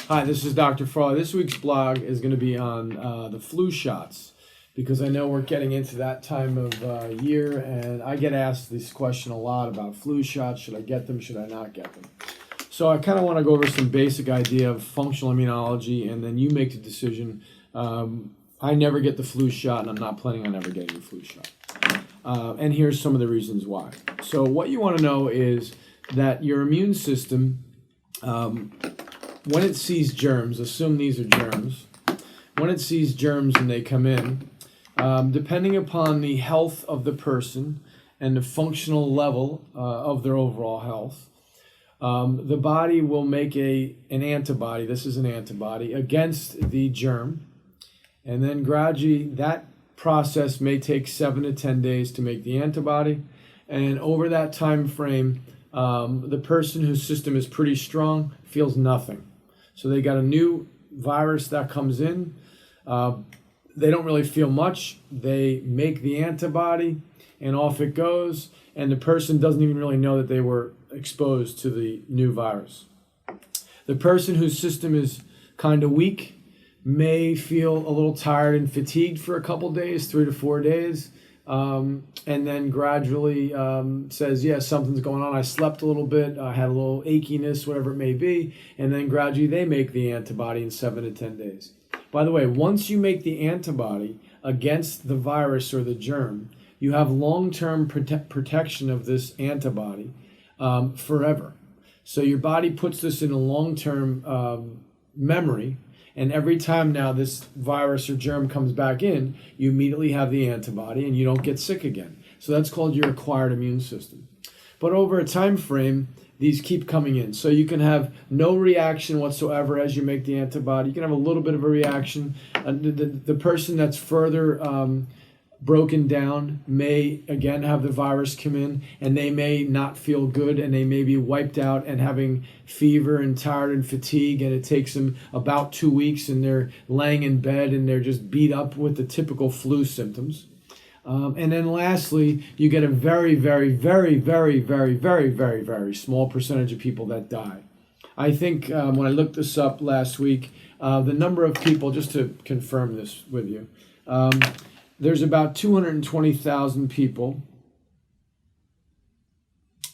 Hi, this is Dr. Farley. This week's blog is going to be on the flu shots because I know we're getting into that time of year, and I get asked this question a lot about flu shots. Should I get them? Should I not get them? So I kind of want to go over some basic idea of functional immunology, and then you make the decision. I never get the flu shot, and I'm not planning on ever getting the flu shot. And here's some of the reasons why. So what you want to know is that your immune system, when it sees germs, assume these are germs, when it sees germs and they come in, depending upon the health of the person and the functional level of their overall health, the body will make an antibody, this is an antibody, against the germ, and then gradually that process may take 7 to 10 days to make the antibody, and over that time frame, the person whose system is pretty strong feels nothing. So they got a new virus that comes in. They don't really feel much. They make the antibody, and off it goes. And the person doesn't even really know that they were exposed to the new virus. The person whose system is kind of weak may feel a little tired and fatigued for a couple days, 3 to 4 days. And then gradually says, yeah, something's going on. I slept a little bit. I had a little achiness, whatever it may be. And then gradually they make the antibody in 7 to 10 days. By the way, once you make the antibody against the virus or the germ, you have long-term protection of this antibody forever. So your body puts this in a long-term memory. And every time now this virus or germ comes back in, you immediately have the antibody and you don't get sick again. So that's called your acquired immune system. But over a time frame, these keep coming in. So you can have no reaction whatsoever as you make the antibody. You can have a little bit of a reaction. The person that's further broken down may again have the virus come in, and they may not feel good, and they may be wiped out and having fever and tired and fatigue, and it takes them about 2 weeks, and they're laying in bed and they're just beat up with the typical flu symptoms. And then lastly, you get a very, very, very, very, very, very, very, very small percentage of people that die. I think when I looked this up last week, the number of people, just to confirm this with you, there's about 220,000 people.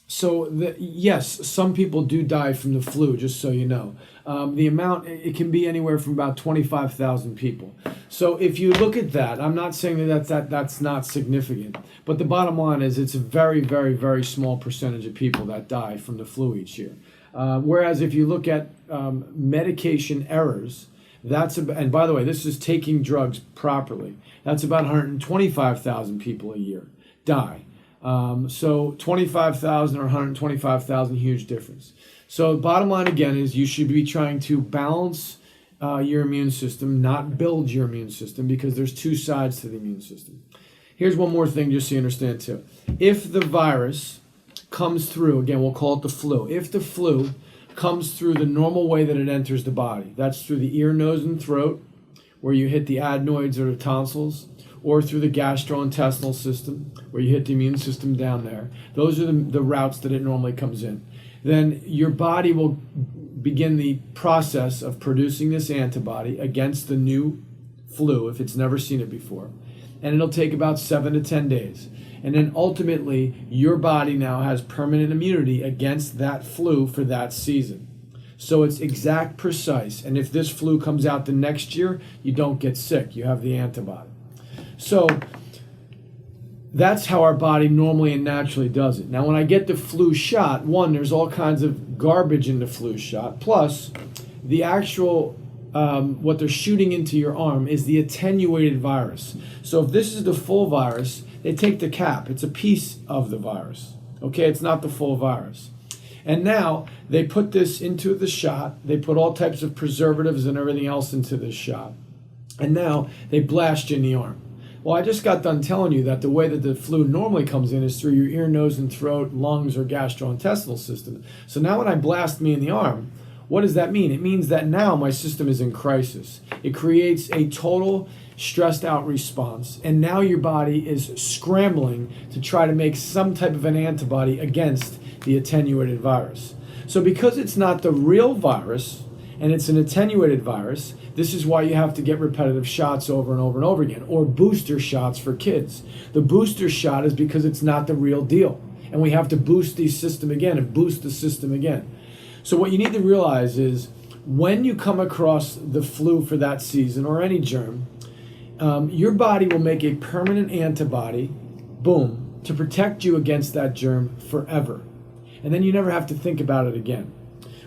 So yes, some people do die from the flu, just so you know. The amount, it can be anywhere from about 25,000 people. So if you look at that, I'm not saying that's not significant, but the bottom line is it's a very, very, very small percentage of people that die from the flu each year. Whereas if you look at medication errors, and by the way, this is taking drugs properly. That's about 125,000 people a year die. So 25,000 or 125,000, huge difference. So bottom line again is you should be trying to balance your immune system, not build your immune system, because there's two sides to the immune system. Here's one more thing just so you understand too. If the virus comes through, again, we'll call it the flu. If the flu comes through the normal way that it enters the body, that's through the ear, nose, and throat, where you hit the adenoids or the tonsils, or through the gastrointestinal system, where you hit the immune system down there. Those are the routes that it normally comes in. Then your body will begin the process of producing this antibody against the new flu, if it's never seen it before. And it'll take about 7 to 10 days. And then ultimately, your body now has permanent immunity against that flu for that season. So it's exact, precise. And if this flu comes out the next year, you don't get sick. You have the antibody. So that's how our body normally and naturally does it. Now, when I get the flu shot, one, there's all kinds of garbage in the flu shot. Plus, the actual, what they're shooting into your arm is the attenuated virus. So if this is the full virus, they take the cap. It's a piece of the virus. Okay, it's not the full virus. And now they put this into the shot. They put all types of preservatives and everything else into this shot. And now they blast you in the arm. Well, I just got done telling you that the way that the flu normally comes in is through your ear, nose, and throat, lungs, or gastrointestinal system. So now when I blast me in the arm, what does that mean? It means that now my system is in crisis. It creates a total stressed out response, and now your body is scrambling to try to make some type of an antibody against the attenuated virus. So because it's not the real virus, and it's an attenuated virus. This is why you have to get repetitive shots over and over and over again, or booster shots for kids. The booster shot is because it's not the real deal, and we have to boost the system again and boost the system again. So what you need to realize is when you come across the flu for that season or any germ, your body will make a permanent antibody, boom, to protect you against that germ forever. And then you never have to think about it again.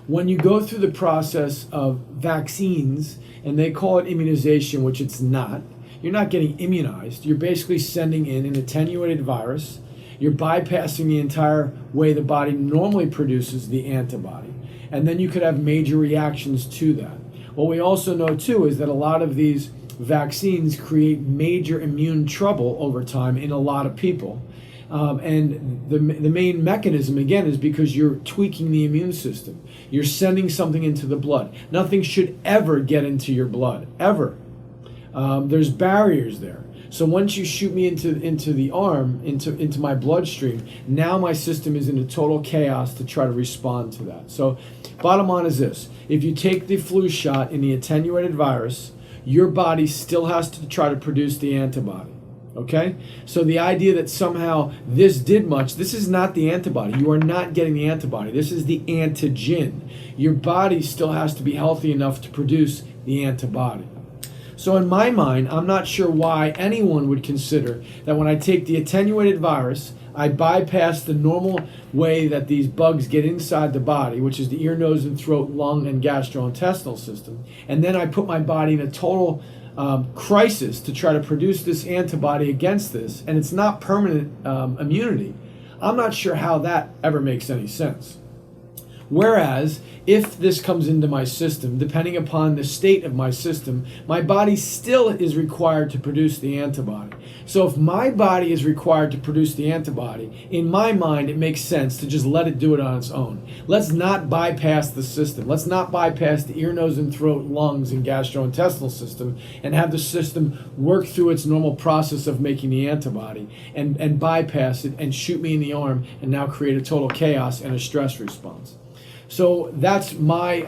When you go through the process of vaccines, and they call it immunization, which it's not, you're not getting immunized. You're basically sending in an attenuated virus. You're bypassing the entire way the body normally produces the antibody. And then you could have major reactions to that. What we also know too is that a lot of these vaccines create major immune trouble over time in a lot of people. And the main mechanism, again, is because you're tweaking the immune system. You're sending something into the blood. Nothing should ever get into your blood, ever. There's barriers there. So once you shoot me into the arm, into my bloodstream, now my system is in a total chaos to try to respond to that. So bottom line is this. If you take the flu shot in the attenuated virus, your body still has to try to produce the antibody. Okay? So the idea that somehow this did much, this is not the antibody. You are not getting the antibody. This is the antigen. Your body still has to be healthy enough to produce the antibody. So in my mind, I'm not sure why anyone would consider that when I take the attenuated virus, I bypass the normal way that these bugs get inside the body, which is the ear, nose, and throat, lung, and gastrointestinal system, and then I put my body in a total crisis to try to produce this antibody against this, and it's not permanent immunity. I'm not sure how that ever makes any sense. Whereas, if this comes into my system, depending upon the state of my system, my body still is required to produce the antibody. So if my body is required to produce the antibody, in my mind it makes sense to just let it do it on its own. Let's not bypass the system. Let's not bypass the ear, nose, and throat, lungs, and gastrointestinal system and have the system work through its normal process of making the antibody and bypass it and shoot me in the arm and now create a total chaos and a stress response. So that's my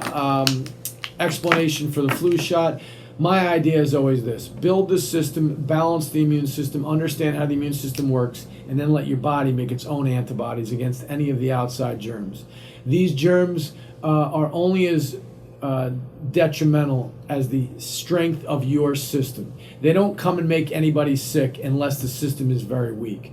explanation for the flu shot. My idea is always this: build the system, balance the immune system, understand how the immune system works, and then let your body make its own antibodies against any of the outside germs. These germs are only as detrimental as the strength of your system. They don't come and make anybody sick unless the system is very weak.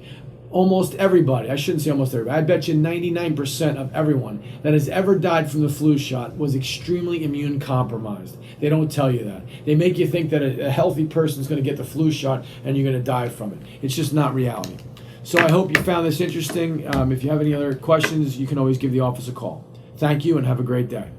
Almost everybody, I shouldn't say almost everybody, I bet you 99% of everyone that has ever died from the flu shot was extremely immune compromised. They don't tell you that. They make you think that a healthy person is going to get the flu shot and you're going to die from it. It's just not reality. So I hope you found this interesting. If you have any other questions, you can always give the office a call. Thank you and have a great day.